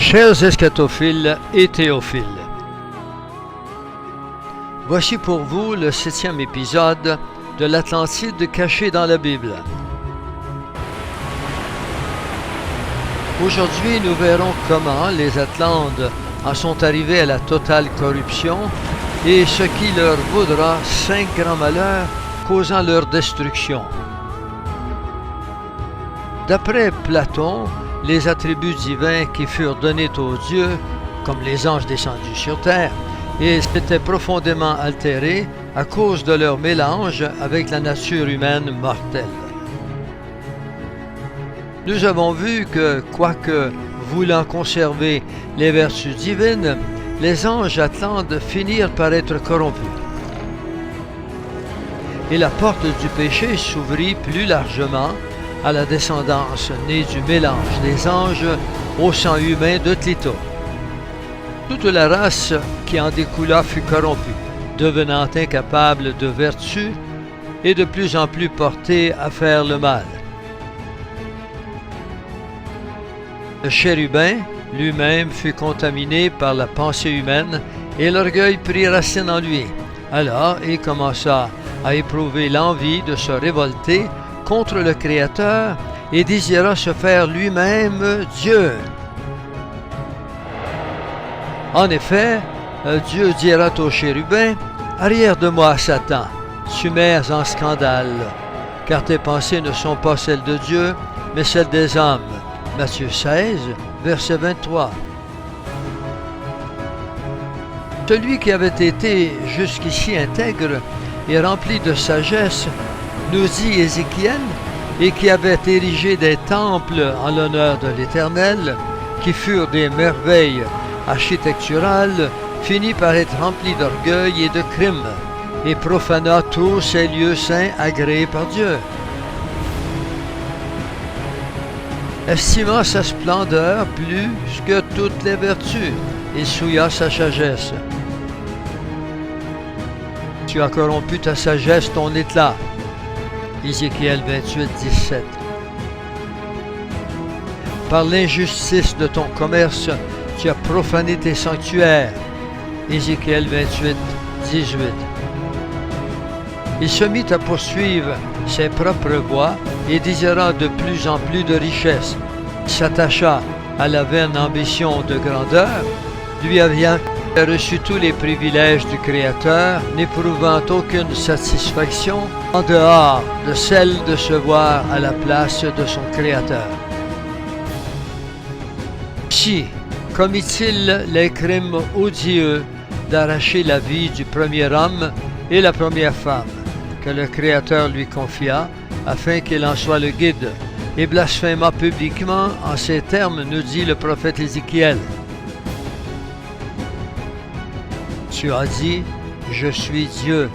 Chers eschatophiles et théophiles, voici pour vous le 7e épisode de l'Atlantide caché dans la Bible. Aujourd'hui, nous verrons comment les Atlantes en sont arrivés à la totale corruption et ce qui leur vaudra 5 grands malheurs causant leur destruction. D'après Platon, les attributs divins qui furent donnés aux dieux, comme les anges descendus sur terre, et s'étaient profondément altérés à cause de leur mélange avec la nature humaine mortelle. Nous avons vu que, quoique voulant conserver les vertus divines, les anges Atlantes finirent par être corrompus. Et la porte du péché s'ouvrit plus largement à la descendance née du mélange des anges au sang humain de Clito. Toute la race qui en découla fut corrompue, devenant incapable de vertu et de plus en plus portée à faire le mal. Le chérubin lui-même fut contaminé par la pensée humaine et l'orgueil prit racine en lui. Alors il commença à éprouver l'envie de se révolter contre le Créateur et désira se faire lui-même Dieu. En effet, Dieu dira au chérubin, « Arrière de moi, Satan, tu m'es en scandale, car tes pensées ne sont pas celles de Dieu, mais celles des hommes. » Matthieu 16, verset 23. Celui qui avait été jusqu'ici intègre et rempli de sagesse, nous dit Ézéchiel, et qui avait érigé des temples en l'honneur de l'Éternel, qui furent des merveilles architecturales, finit par être rempli d'orgueil et de crimes, et profana tous ces lieux saints agréés par Dieu. Estimant sa splendeur plus que toutes les vertus, il souilla sa sagesse. Tu as corrompu ta sagesse, ton éclat. Ézéchiel 28, 17. Par l'injustice de ton commerce, tu as profané tes sanctuaires. Ézéchiel 28, 18. Il se mit à poursuivre ses propres voies et désira de plus en plus de richesses. Il s'attacha à la vaine ambition de grandeur, lui ayant reçu tous les privilèges du Créateur, n'éprouvant aucune satisfaction en dehors de celle de se voir à la place de son Créateur. Si commit-il les crimes odieux d'arracher la vie du premier homme et la première femme, que le Créateur lui confia, afin qu'il en soit le guide, et blasphéma publiquement en ces termes, nous dit le prophète Ézéchiel. Tu as dit, je suis Dieu,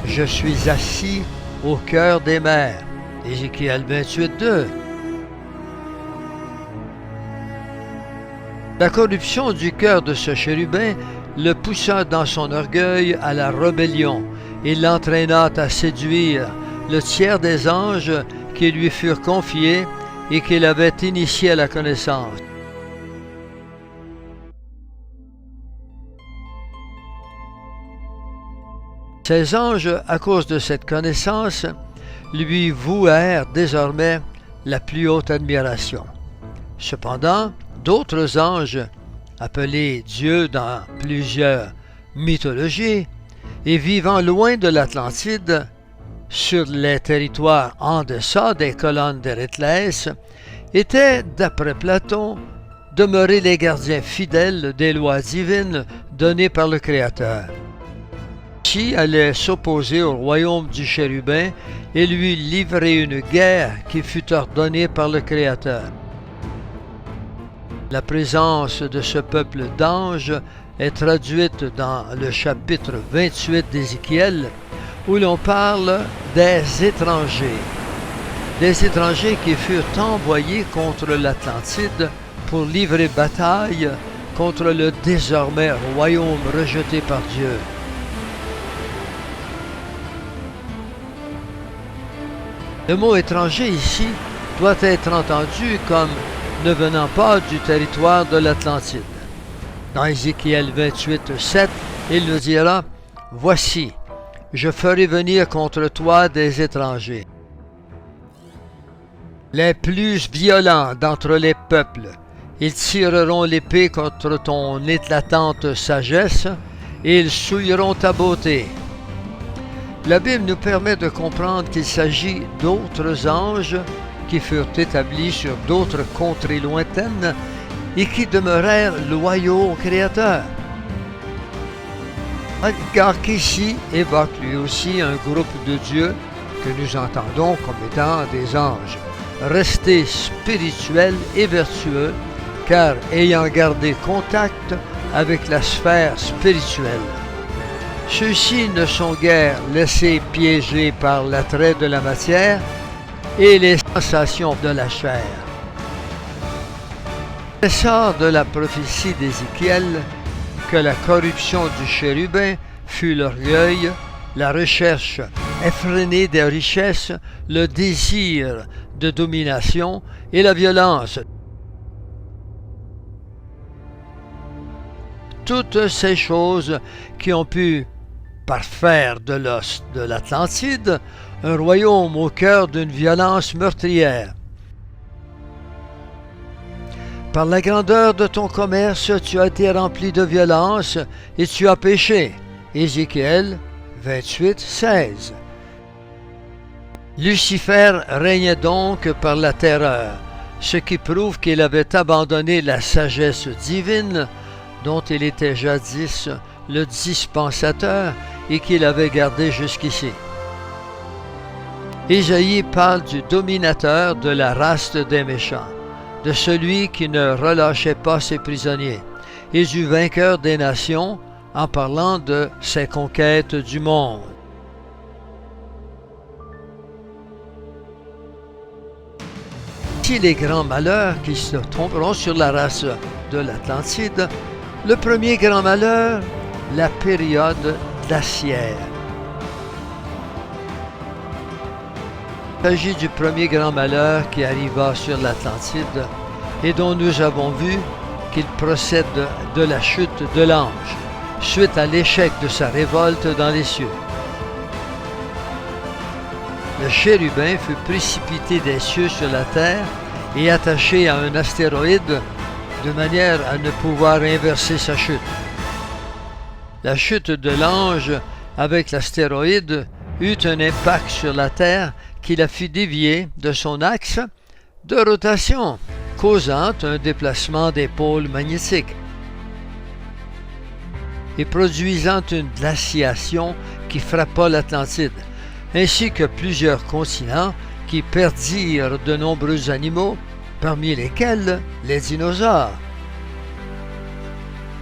je suis assis au cœur des mers. Ézéchiel 28, 2. La corruption du cœur de ce chérubin le poussa dans son orgueil à la rébellion et l'entraîna à séduire le tiers des anges qui lui furent confiés et qu'il avait initiés à la connaissance. Ces anges, à cause de cette connaissance, lui vouèrent désormais la plus haute admiration. Cependant, d'autres anges, appelés dieux dans plusieurs mythologies, et vivant loin de l'Atlantide, sur les territoires en deçà des colonnes d'Héraclès, étaient, d'après Platon, demeurés les gardiens fidèles des lois divines données par le Créateur. Qui allait s'opposer au royaume du chérubin et lui livrer une guerre qui fut ordonnée par le Créateur. La présence de ce peuple d'anges est traduite dans le chapitre 28 d'Ézéchiel, où l'on parle des étrangers qui furent envoyés contre l'Atlantide pour livrer bataille contre le désormais royaume rejeté par Dieu. Le mot étranger ici doit être entendu comme ne venant pas du territoire de l'Atlantide. Dans Ézéchiel 28, 7, il nous dira « Voici, je ferai venir contre toi des étrangers, les plus violents d'entre les peuples. Ils tireront l'épée contre ton éclatante sagesse et ils souilleront ta beauté. » La Bible nous permet de comprendre qu'il s'agit d'autres anges qui furent établis sur d'autres contrées lointaines et qui demeurèrent loyaux au Créateur. Car qu'ici évoque lui aussi un groupe de dieux que nous entendons comme étant des anges, restés spirituels et vertueux, car ayant gardé contact avec la sphère spirituelle. Ceux-ci ne sont guère laissés piéger par l'attrait de la matière et les sensations de la chair. Il sort de la prophétie d'Ézéchiel que la corruption du chérubin fut l'orgueil, la recherche effrénée des richesses, le désir de domination et la violence. Toutes ces choses qui ont pu parfaire de l'os de l'Atlantide un royaume au cœur d'une violence meurtrière. Par la grandeur de ton commerce, tu as été rempli de violence et tu as péché. Ézéchiel 28, 16. Lucifer régnait donc par la terreur, ce qui prouve qu'il avait abandonné la sagesse divine dont il était jadis le dispensateur et qu'il avait gardé jusqu'ici. Ésaïe parle du dominateur de la race des méchants, de celui qui ne relâchait pas ses prisonniers, et du vainqueur des nations en parlant de ses conquêtes du monde. Si les grands malheurs qui se tomberont sur la race de l'Atlantide, le premier grand malheur, la période glaciaire. Il s'agit du premier grand malheur qui arriva sur l'Atlantide et dont nous avons vu qu'il procède de la chute de l'ange, suite à l'échec de sa révolte dans les cieux. Le chérubin fut précipité des cieux sur la terre et attaché à un astéroïde de manière à ne pouvoir inverser sa chute. La chute de l'ange avec l'astéroïde eut un impact sur la Terre qui la fit dévier de son axe de rotation, causant un déplacement des pôles magnétiques et produisant une glaciation qui frappa l'Atlantide, ainsi que plusieurs continents qui perdirent de nombreux animaux, parmi lesquels les dinosaures.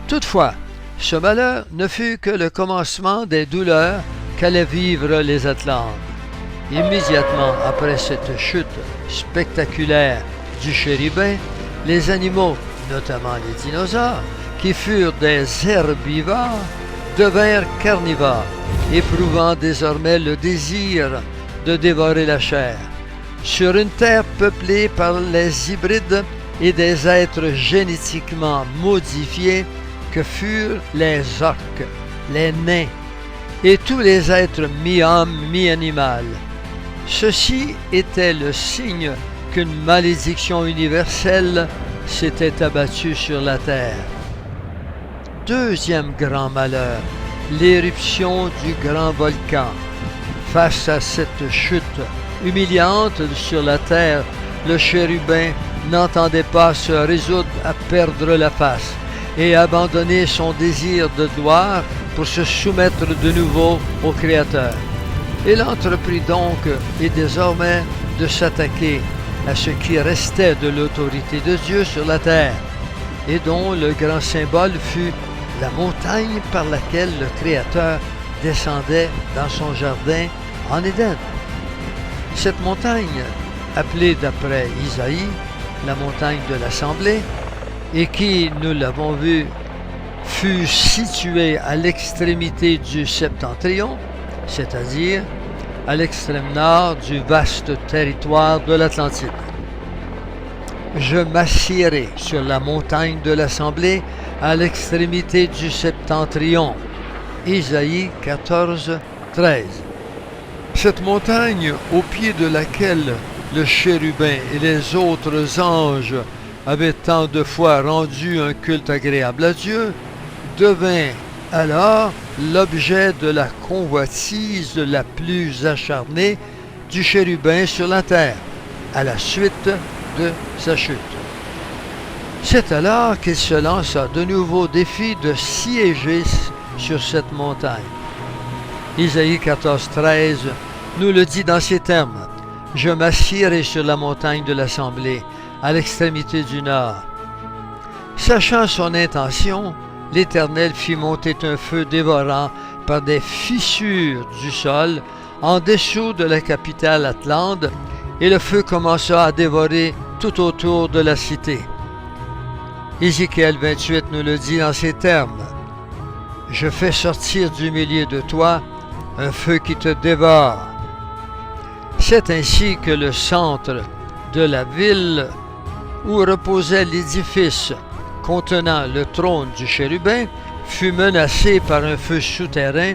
Toutefois, ce malheur ne fut que le commencement des douleurs qu'allaient vivre les Atlantes. Immédiatement après cette chute spectaculaire du chérubin, les animaux, notamment les dinosaures, qui furent des herbivores, devinrent carnivores, éprouvant désormais le désir de dévorer la chair. Sur une terre peuplée par les hybrides et des êtres génétiquement modifiés que furent les orques, les nains et tous les êtres mi-homme, mi-animal. Ceci était le signe qu'une malédiction universelle s'était abattue sur la terre. Deuxième grand malheur, l'éruption du grand volcan. Face à cette chute humiliante sur la terre, le chérubin n'entendait pas se résoudre à perdre la face et abandonner son désir de gloire pour se soumettre de nouveau au Créateur. Il entreprit donc et désormais de s'attaquer à ce qui restait de l'autorité de Dieu sur la terre, et dont le grand symbole fut la montagne par laquelle le Créateur descendait dans son jardin en Éden. Cette montagne, appelée d'après Isaïe la montagne de l'Assemblée, et qui, nous l'avons vu, fut située à l'extrémité du septentrion, c'est-à-dire à l'extrême nord du vaste territoire de l'Atlantide. Je m'assiérai sur la montagne de l'Assemblée à l'extrémité du septentrion. Isaïe 14, 13. Cette montagne, au pied de laquelle le chérubin et les autres anges avaient tant de fois rendu un culte agréable à Dieu, devint alors l'objet de la convoitise la plus acharnée du chérubin sur la terre, à la suite de sa chute. C'est alors qu'il se lança de nouveau défi de siéger sur cette montagne. Isaïe 14, 13 nous le dit dans ces termes. « Je m'assiérai sur la montagne de l'Assemblée, à l'extrémité du nord. » Sachant son intention, l'Éternel fit monter un feu dévorant par des fissures du sol en dessous de la capitale Atlante, et le feu commença à dévorer tout autour de la cité. Ézéchiel 28 nous le dit dans ces termes. « Je fais sortir du milieu de toi un feu qui te dévore. » C'est ainsi que le centre de la ville où reposait l'édifice contenant le trône du chérubin fut menacé par un feu souterrain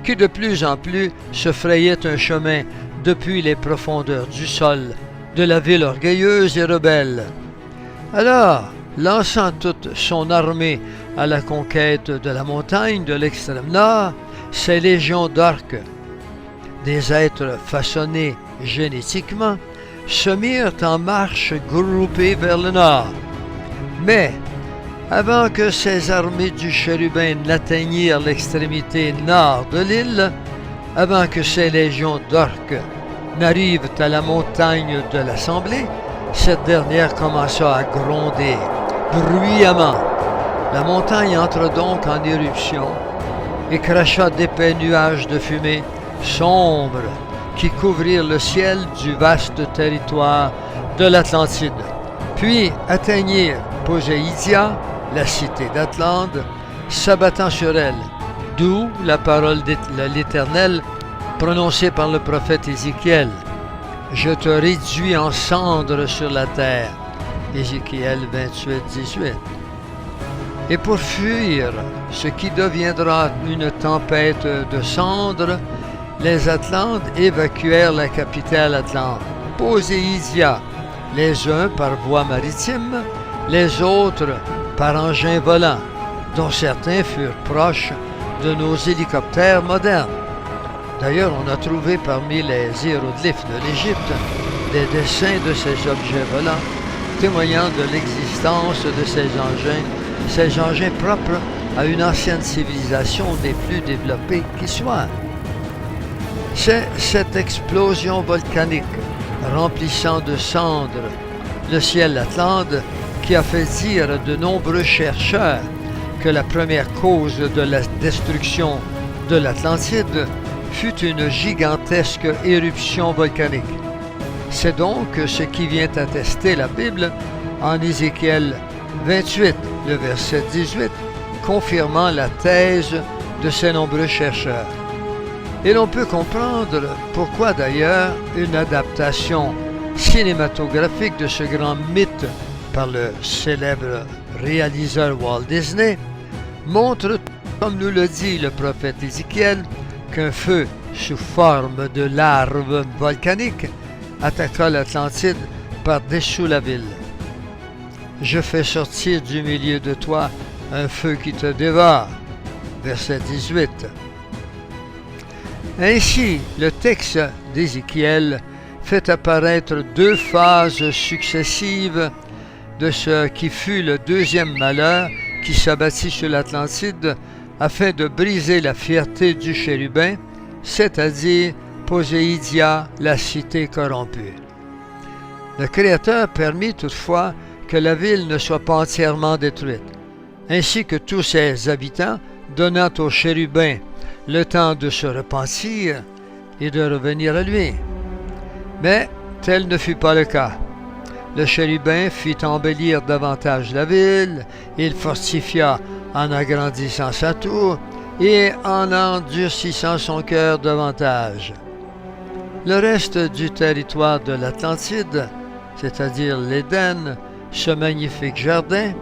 qui de plus en plus se frayait un chemin depuis les profondeurs du sol de la ville orgueilleuse et rebelle. Alors, lançant toute son armée à la conquête de la montagne de l'extrême nord, ses légions d'orques, des êtres façonnés génétiquement, se mirent en marche groupées vers le nord. Mais, avant que ces armées du chérubin n'atteignirent l'extrémité nord de l'île, avant que ces légions d'orques n'arrivent à la montagne de l'Assemblée, cette dernière commença à gronder bruyamment. La montagne entra donc en éruption et cracha d'épais nuages de fumée sombres qui couvrirent le ciel du vaste territoire de l'Atlantide, puis atteignirent Poséidia, la cité d'Atlante, s'abattant sur elle, d'où la parole de l'Éternel prononcée par le prophète Ézéchiel. « Je te réduis en cendres sur la terre. » Ézéchiel 28, 18. Et pour fuir ce qui deviendra une tempête de cendres, les Atlantes évacuèrent la capitale Atlante, Poséidia, les uns par voie maritime, les autres par engins volants, dont certains furent proches de nos hélicoptères modernes. D'ailleurs, on a trouvé parmi les hiéroglyphes de l'Égypte des dessins de ces objets volants, témoignant de l'existence de ces engins propres à une ancienne civilisation des plus développées qui soient. C'est cette explosion volcanique remplissant de cendres le ciel Atlante qui a fait dire à de nombreux chercheurs que la première cause de la destruction de l'Atlantide fut une gigantesque éruption volcanique. C'est donc ce qui vient attester la Bible en Ézéchiel 28, le verset 18, confirmant la thèse de ces nombreux chercheurs. Et l'on peut comprendre pourquoi d'ailleurs une adaptation cinématographique de ce grand mythe par le célèbre réaliseur Walt Disney montre, comme nous le dit le prophète Ézéchiel, qu'un feu sous forme de larves volcaniques attaqua l'Atlantide par-dessous la ville. Je fais sortir du milieu de toi un feu qui te dévore. Verset 18. Ainsi, le texte d'Ézéchiel fait apparaître deux phases successives de ce qui fut le deuxième malheur qui s'abattit sur l'Atlantide afin de briser la fierté du chérubin, c'est-à-dire Poséidia, la cité corrompue. Le Créateur permit toutefois que la ville ne soit pas entièrement détruite, ainsi que tous ses habitants, donnant au chérubin le temps de se repentir et de revenir à lui. Mais tel ne fut pas le cas. Le chérubin fit embellir davantage la ville, il fortifia en agrandissant sa tour et en endurcissant son cœur davantage. Le reste du territoire de l'Atlantide, c'est-à-dire l'Éden, ce magnifique jardin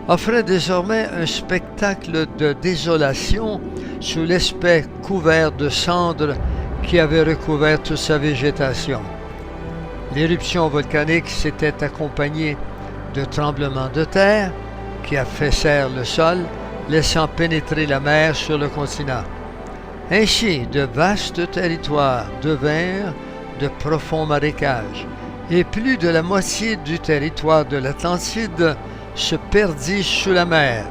offrait désormais un spectacle de désolation sous l'aspect couvert de cendres qui avait recouvert toute sa végétation. L'éruption volcanique s'était accompagnée de tremblements de terre qui affaissèrent le sol, laissant pénétrer la mer sur le continent. Ainsi, de vastes territoires devinrent de profonds marécages, et plus de la moitié du territoire de l'Atlantide se perdit sous la mer.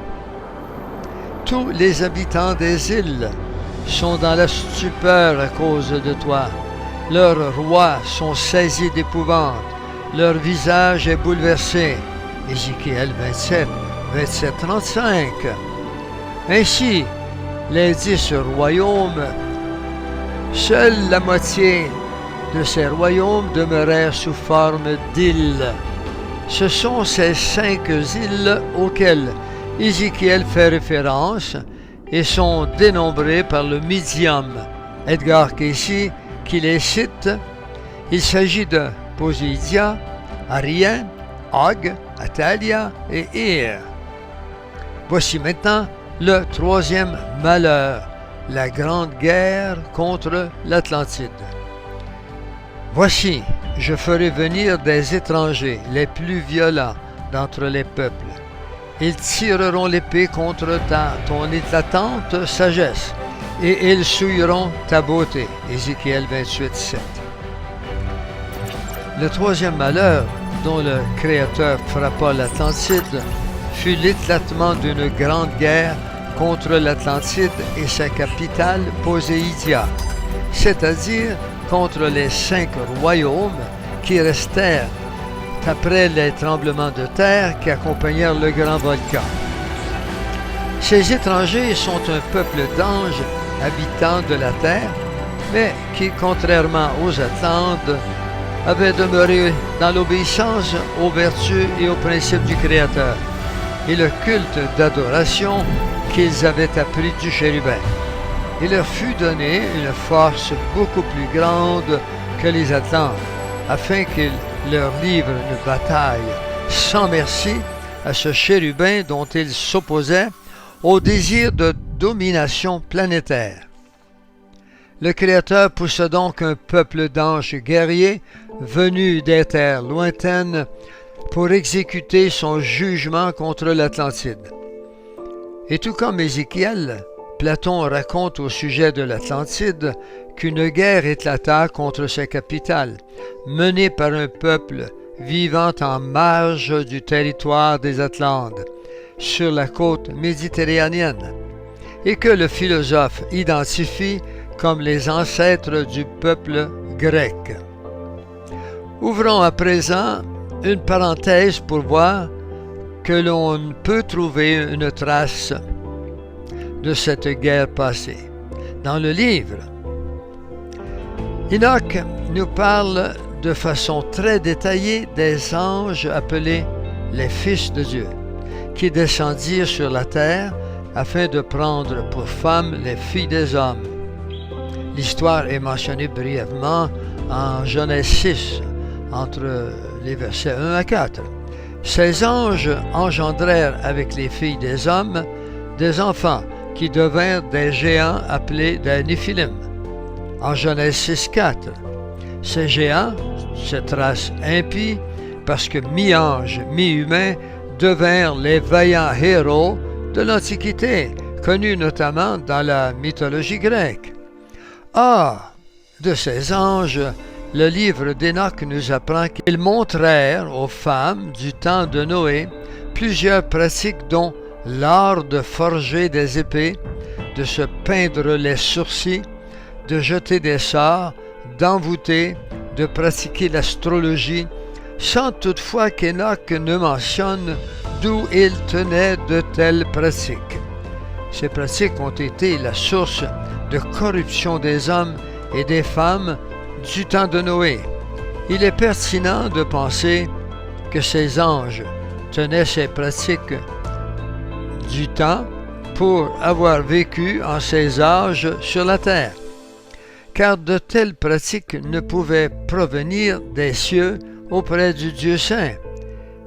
Tous les habitants des îles sont dans la stupeur à cause de toi. Leurs rois sont saisis d'épouvante, leur visage est bouleversé. Ézéchiel 27, 35. Ainsi, les 10 royaumes, seule la moitié de ces royaumes demeurèrent sous forme d'îles. Ce sont ces 5 îles auxquelles Ézéchiel fait référence et sont dénombrées par le médium Edgar Cayce qui les cite. Il s'agit de Poséidia, Arien, Og, Atalia et Ir. Voici maintenant le 3e malheur, la grande guerre contre l'Atlantide. Voici, je ferai venir des étrangers, les plus violents d'entre les peuples. Ils tireront l'épée contre ton éclatante sagesse, et ils souilleront ta beauté. Ézéchiel 28, 7. Le 3e malheur dont le Créateur frappa l'Atlantide fut l'éclatement d'une grande guerre contre l'Atlantide et sa capitale Poséidia, c'est-à-dire contre les 5 royaumes qui restèrent après les tremblements de terre qui accompagnèrent le grand volcan. Ces étrangers sont un peuple d'anges habitants de la terre, mais qui, contrairement aux Atlantes, avaient demeuré dans l'obéissance aux vertus et aux principes du Créateur et le culte d'adoration qu'ils avaient appris du chérubin. Il leur fut donné une force beaucoup plus grande que les Atlantes, afin qu'ils leur livrent une bataille sans merci à ce chérubin dont ils s'opposaient au désir de domination planétaire. Le Créateur poussa donc un peuple d'anges guerriers venus des terres lointaines pour exécuter son jugement contre l'Atlantide. Et tout comme Ézéchiel, Platon raconte au sujet de l'Atlantide qu'une guerre éclata contre sa capitale, menée par un peuple vivant en marge du territoire des Atlantes, sur la côte méditerranéenne, et que le philosophe identifie comme les ancêtres du peuple grec. Ouvrons à présent une parenthèse pour voir que l'on peut trouver une trace de cette guerre passée. Dans le livre, Enoch nous parle de façon très détaillée des anges appelés les fils de Dieu, qui descendirent sur la terre afin de prendre pour femmes les filles des hommes. L'histoire est mentionnée brièvement en Genèse 6, entre les versets 1 à 4. Ces anges engendrèrent avec les filles des hommes des enfants qui devinrent des géants appelés des Néphilim. En Genèse 6, 4, ces géants, cette race impie, parce que mi-ange, mi-humain, devinrent les vaillants héros de l'Antiquité, connus notamment dans la mythologie grecque. Or, de ces anges, le livre d'Enoch nous apprend qu'ils montrèrent aux femmes du temps de Noé plusieurs pratiques dont l'art de forger des épées, de se peindre les sourcils, de jeter des sorts, d'envoûter, de pratiquer l'astrologie, sans toutefois qu'Enoch ne mentionne d'où il tenait de telles pratiques. Ces pratiques ont été la source de corruption des hommes et des femmes du temps de Noé. Il est pertinent de penser que ces anges tenaient ces pratiques du temps pour avoir vécu en ces âges sur la terre, car de telles pratiques ne pouvaient provenir des cieux auprès du Dieu saint.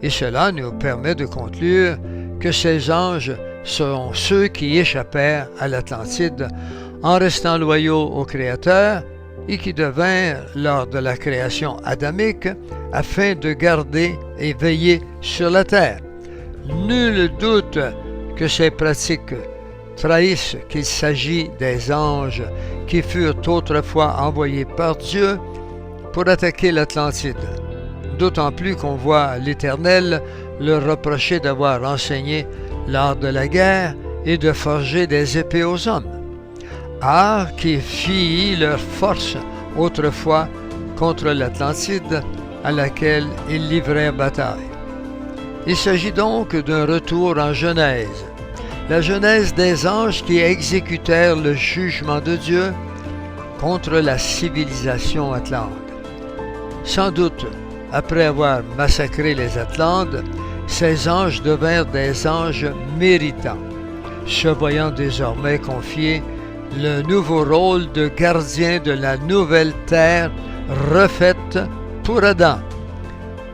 et cela nous permet de conclure que ces anges seront ceux qui échappèrent à l'Atlantide en restant loyaux au Créateur et qui devinrent lors de la création adamique afin de garder et veiller sur la terre. Nul doute que ces pratiques trahissent qu'il s'agit des anges qui furent autrefois envoyés par Dieu pour attaquer l'Atlantide. D'autant plus qu'on voit l'Éternel leur reprocher d'avoir enseigné l'art de la guerre et de forger des épées aux hommes, art qui fit leur force autrefois contre l'Atlantide à laquelle ils livrèrent bataille. Il s'agit donc d'un retour en Genèse, la Genèse des anges qui exécutèrent le jugement de Dieu contre la civilisation atlante. Sans doute, après avoir massacré les Atlantes, ces anges devinrent des anges méritants, se voyant désormais confier le nouveau rôle de gardien de la nouvelle terre refaite pour Adam.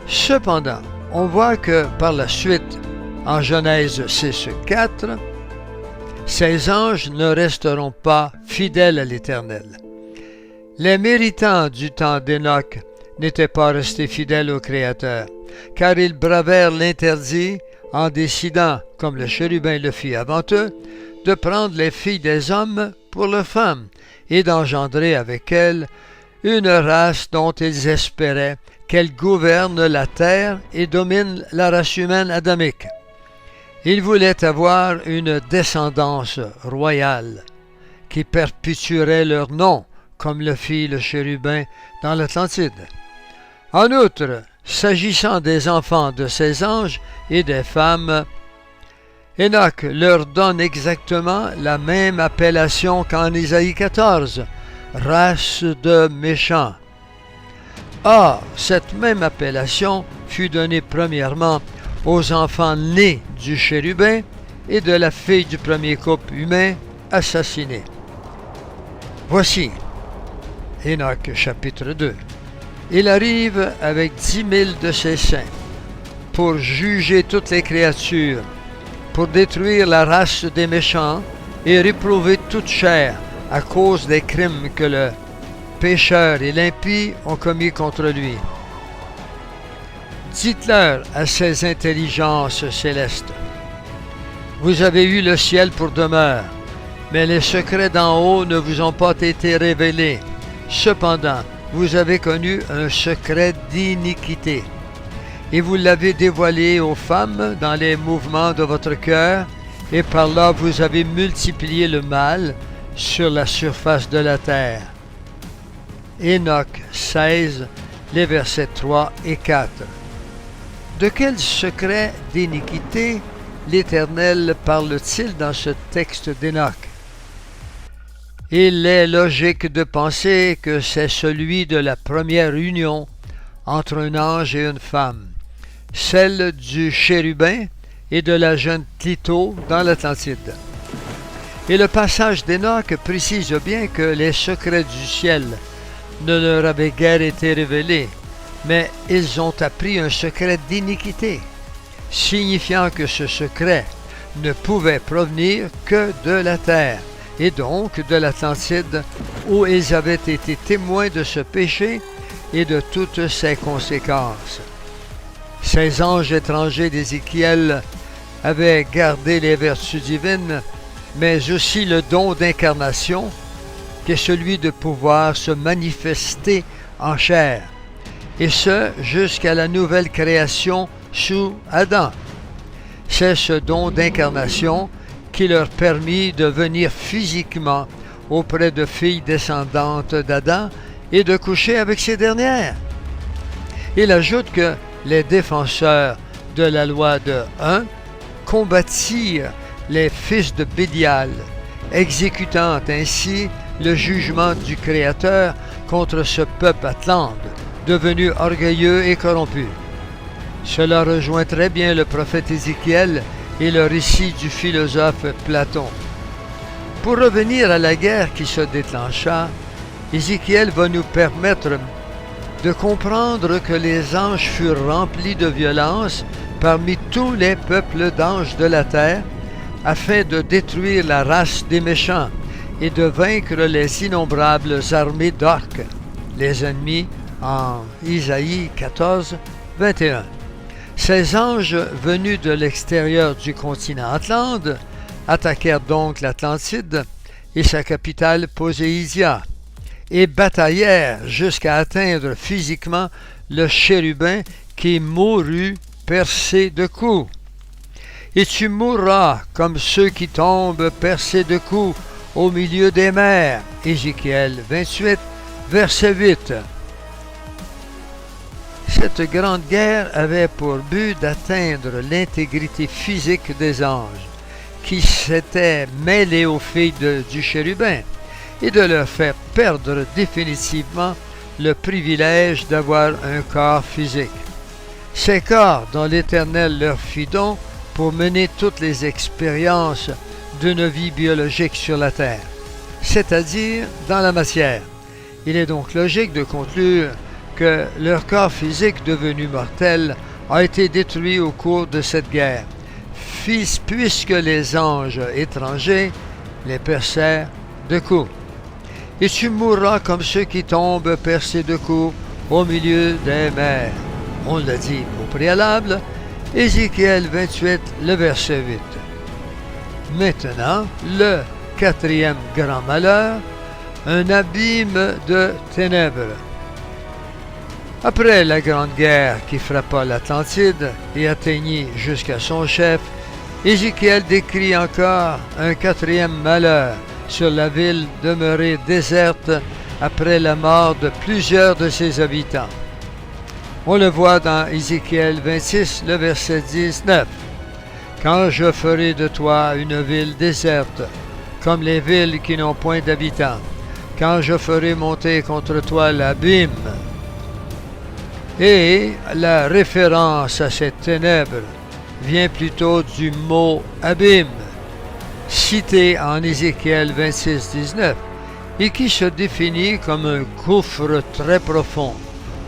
Cependant, on voit que par la suite, en Genèse 6:4, ces anges ne resteront pas fidèles à l'Éternel. Les méritants du temps d'Enoch n'étaient pas restés fidèles au Créateur, car ils bravèrent l'interdit en décidant, comme le chérubin le fit avant eux, de prendre les filles des hommes pour leurs femmes et d'engendrer avec elles une race dont ils espéraient qu'elle gouverne la terre et domine la race humaine adamique. Ils voulaient avoir une descendance royale qui perpétuerait leur nom, comme le fit le chérubin dans l'Atlantide. En outre, s'agissant des enfants de ces anges et des femmes, Enoch leur donne exactement la même appellation qu'en Isaïe 14, race de méchants. Or, cette même appellation fut donnée premièrement aux enfants nés du chérubin et de la fille du premier couple humain assassiné. Voici Enoch chapitre 2. Il arrive avec 10 000 de ses saints pour juger toutes les créatures, pour détruire la race des méchants et réprouver toute chair à cause des crimes que le pécheur et l'impie ont commis contre lui. Dites-leur à ces intelligences célestes: vous avez eu le ciel pour demeure, mais les secrets d'en haut ne vous ont pas été révélés. Cependant, vous avez connu un secret d'iniquité, et vous l'avez dévoilé aux femmes dans les mouvements de votre cœur, et par là vous avez multiplié le mal sur la surface de la terre. Enoch 16, les versets 3 et 4. De quel secret d'iniquité l'Éternel parle-t-il dans ce texte d'Enoch? Il est logique de penser que c'est celui de la première union entre un ange et une femme, celle du chérubin et de la jeune Clito dans l'Atlantide. Et le passage d'Enoch précise bien que les secrets du ciel ne leur avaient guère été révélés, mais ils ont appris un secret d'iniquité, signifiant que ce secret ne pouvait provenir que de la terre, et donc de l'Atlantide, où ils avaient été témoins de ce péché et de toutes ses conséquences. Ces anges étrangers d'Ézéchiel avaient gardé les vertus divines, mais aussi le don d'incarnation, qui est celui de pouvoir se manifester en chair, et ce jusqu'à la nouvelle création sous Adam. C'est ce don d'incarnation qui leur permit de venir physiquement auprès de filles descendantes d'Adam et de coucher avec ces dernières. Il ajoute que les défenseurs de la loi de 1 combattirent les fils de Bélial, exécutant ainsi le jugement du Créateur contre ce peuple atlante, devenu orgueilleux et corrompu. Cela rejoint très bien le prophète Ézéchiel et le récit du philosophe Platon. Pour revenir à la guerre qui se déclencha, Ézéchiel va nous permettre de comprendre que les anges furent remplis de violence parmi tous les peuples d'anges de la terre, afin de détruire la race des méchants et de vaincre les innombrables armées d'orques, les ennemis, en Isaïe 14, 21. Ces anges venus de l'extérieur du continent Atlante attaquèrent donc l'Atlantide et sa capitale Poséisia, et bataillèrent jusqu'à atteindre physiquement le chérubin qui mourut percé de coups. Et tu mourras comme ceux qui tombent percés de coups au milieu des mers. Ézéchiel 28, verset 8. Cette grande guerre avait pour but d'atteindre l'intégrité physique des anges, qui s'étaient mêlés aux filles du chérubin, et de leur faire perdre définitivement le privilège d'avoir un corps physique. Ces corps dont l'Éternel leur fit don pour mener toutes les expériences d'une vie biologique sur la terre, c'est-à-dire dans la matière. Il est donc logique de conclure que leur corps physique devenu mortel a été détruit au cours de cette guerre, puisque les anges étrangers les percèrent de coups. Et tu mourras comme ceux qui tombent percés de coups au milieu des mers. On l'a dit au préalable, Ézéchiel 28, le verset 8. Maintenant, le quatrième grand malheur, un abîme de ténèbres. Après la grande guerre qui frappa l'Atlantide et atteignit jusqu'à son chef, Ézéchiel décrit encore un quatrième malheur sur la ville demeurée déserte après la mort de plusieurs de ses habitants. On le voit dans Ézéchiel 26, le verset 19. « Quand je ferai de toi une ville déserte, comme les villes qui n'ont point d'habitants, quand je ferai monter contre toi l'abîme. » Et la référence à ces ténèbres vient plutôt du mot « abîme », cité en Ézéchiel 26, 19, et qui se définit comme un gouffre très profond,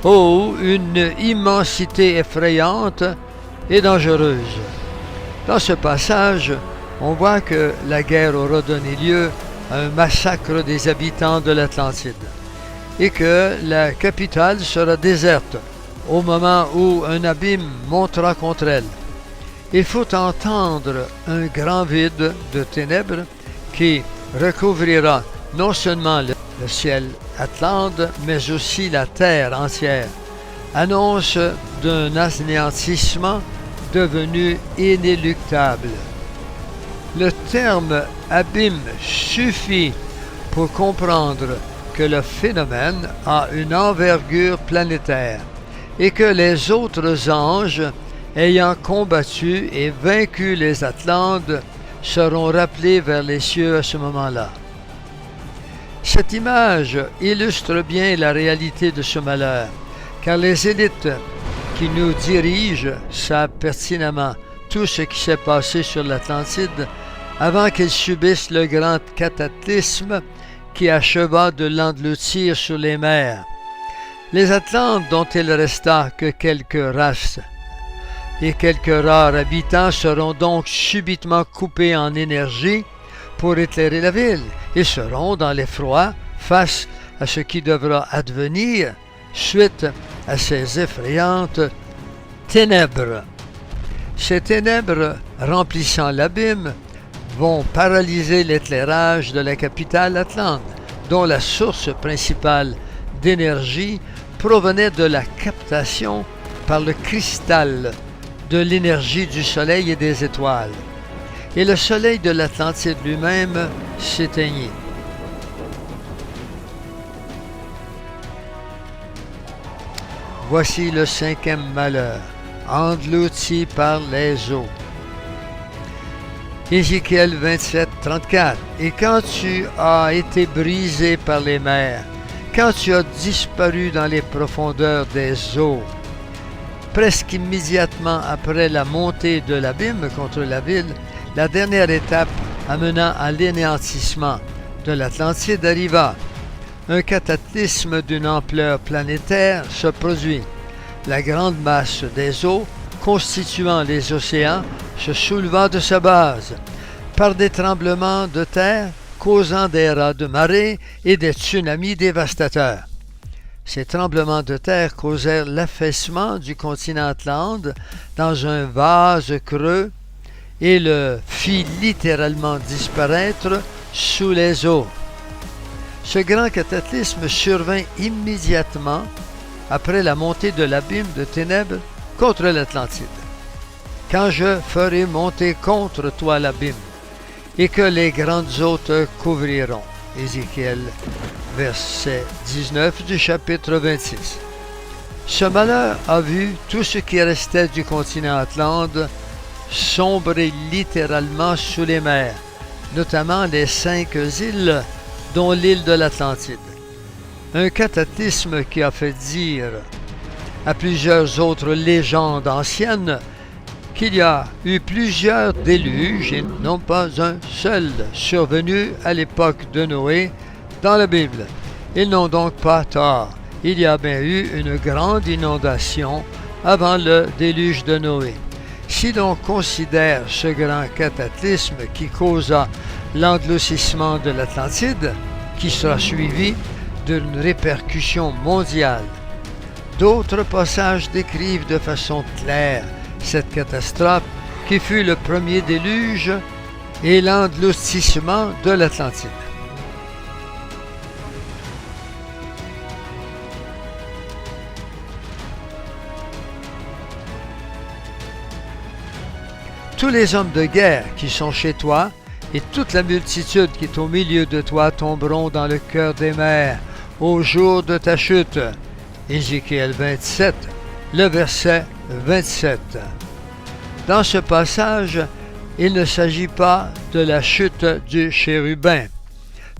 ou une immensité effrayante et dangereuse. Dans ce passage, on voit que la guerre aura donné lieu à un massacre des habitants de l'Atlantide et que la capitale sera déserte au moment où un abîme montera contre elle. Il faut entendre un grand vide de ténèbres qui recouvrira non seulement le ciel Atlante, mais aussi la terre entière, annonce d'un anéantissement devenu inéluctable. Le terme abîme suffit pour comprendre que le phénomène a une envergure planétaire et que les autres anges, ayant combattu et vaincu les Atlantes, seront rappelés vers les cieux à ce moment-là. Cette image illustre bien la réalité de ce malheur, car les élites qui nous dirigent savent pertinemment tout ce qui s'est passé sur l'Atlantide avant qu'ils subissent le grand cataclysme qui acheva de l'engloutir sur les mers. Les Atlantes dont il resta que quelques races et quelques rares habitants seront donc subitement coupés en énergie pour éclairer la ville et seront dans l'effroi face à ce qui devra advenir suite à ces effrayantes ténèbres. Ces ténèbres remplissant l'abîme vont paralyser l'éclairage de la capitale Atlante, dont la source principale d'énergie provenait de la captation par le cristal de l'énergie du soleil et des étoiles. Et le soleil de l'Atlantide lui-même s'éteignit. Voici le cinquième malheur, englouti par les eaux. Ézéchiel 27, 34. Et quand tu as été brisé par les mers, quand tu as disparu dans les profondeurs des eaux, presque immédiatement après la montée de l'abîme contre la ville, la dernière étape amenant à l'anéantissement de l'Atlantide arriva. un cataclysme d'une ampleur planétaire se produit. La grande masse des eaux constituant les océans se souleva de sa base, par des tremblements de terre causant des raz de marée et des tsunamis dévastateurs. Ces tremblements de terre causèrent l'affaissement du continent Atlante dans un vase creux et le fit littéralement disparaître sous les eaux. Ce grand cataclysme survint immédiatement après la montée de l'abîme de ténèbres contre l'Atlantide. Quand je ferai monter contre toi l'abîme, et que les grandes eaux te couvriront. Ézéchiel, verset 19 du chapitre 26. Ce malheur a vu tout ce qui restait du continent Atlante sombrer littéralement sous les mers, notamment les 5 îles, dont l'île de l'Atlantide. Un cataclysme qui a fait dire à plusieurs autres légendes anciennes qu'il y a eu plusieurs déluges et non pas un seul survenu à l'époque de Noé dans la Bible. Ils n'ont donc pas tort. Il y a bien eu une grande inondation avant le déluge de Noé. Si l'on considère ce grand cataclysme qui causa l'engloutissement de l'Atlantide, qui sera suivi d'une répercussion mondiale, d'autres passages décrivent de façon claire cette catastrophe qui fut le premier déluge et l'engloutissement de l'Atlantide. Tous les hommes de guerre qui sont chez toi et toute la multitude qui est au milieu de toi tomberont dans le cœur des mers au jour de ta chute. Ézéchiel 27, le verset 27. Dans ce passage, il ne s'agit pas de la chute du chérubin,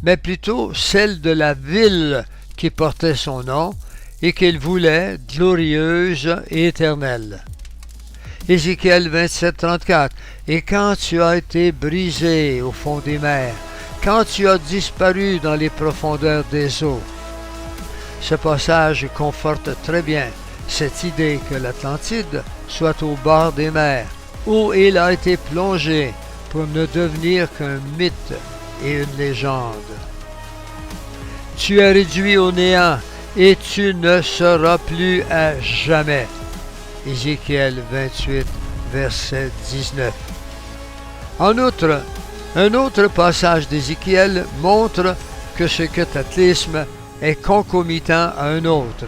mais plutôt celle de la ville qui portait son nom et qu'il voulait glorieuse et éternelle. Ézéchiel 27, 34. Et quand tu as été brisé au fond des mers, quand tu as disparu dans les profondeurs des eaux. Ce passage conforte très bien cette idée que l'Atlantide soit au bord des mers, où il a été plongé pour ne devenir qu'un mythe et une légende. Tu es réduit au néant et tu ne seras plus à jamais. Ézéchiel 28, verset 19. En outre, un autre passage d'Ézéchiel montre que ce cataclysme est concomitant à un autre.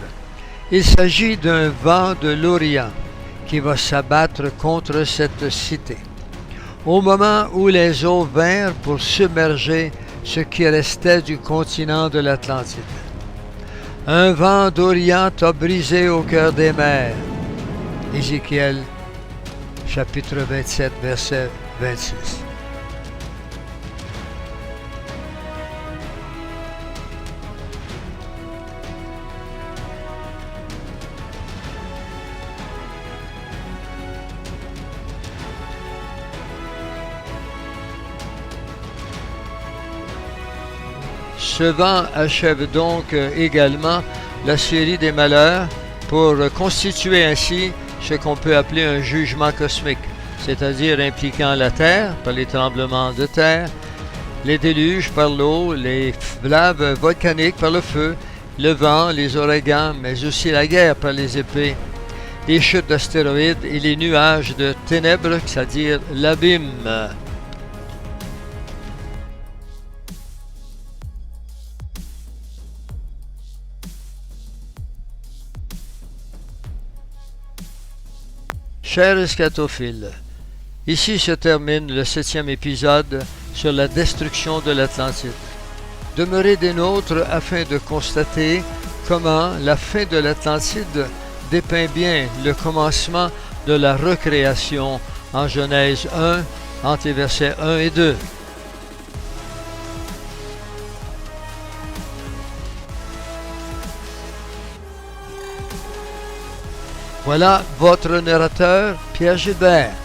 Il s'agit d'un vent de l'Orient qui va s'abattre contre cette cité. Au moment où les eaux vinrent pour submerger ce qui restait du continent de l'Atlantide. Un vent d'Orient a brisé au cœur des mers. Ézéchiel, chapitre 27, verset 26. Ce vent achève donc également la série des malheurs pour constituer ainsi ce qu'on peut appeler un jugement cosmique, c'est-à-dire impliquant la terre par les tremblements de terre, les déluges par l'eau, les laves volcaniques par le feu, le vent, les ouragans, mais aussi la guerre par les épées, les chutes d'astéroïdes et les nuages de ténèbres, c'est-à-dire l'abîme. Chers eschatophiles, ici se termine le 7e épisode sur la destruction de l'Atlantide. Demeurez des nôtres afin de constater comment la fin de l'Atlantide dépeint bien le commencement de la recréation en Genèse 1, entre les versets 1 et 2. Voilà votre narrateur, Pierre Gilbert.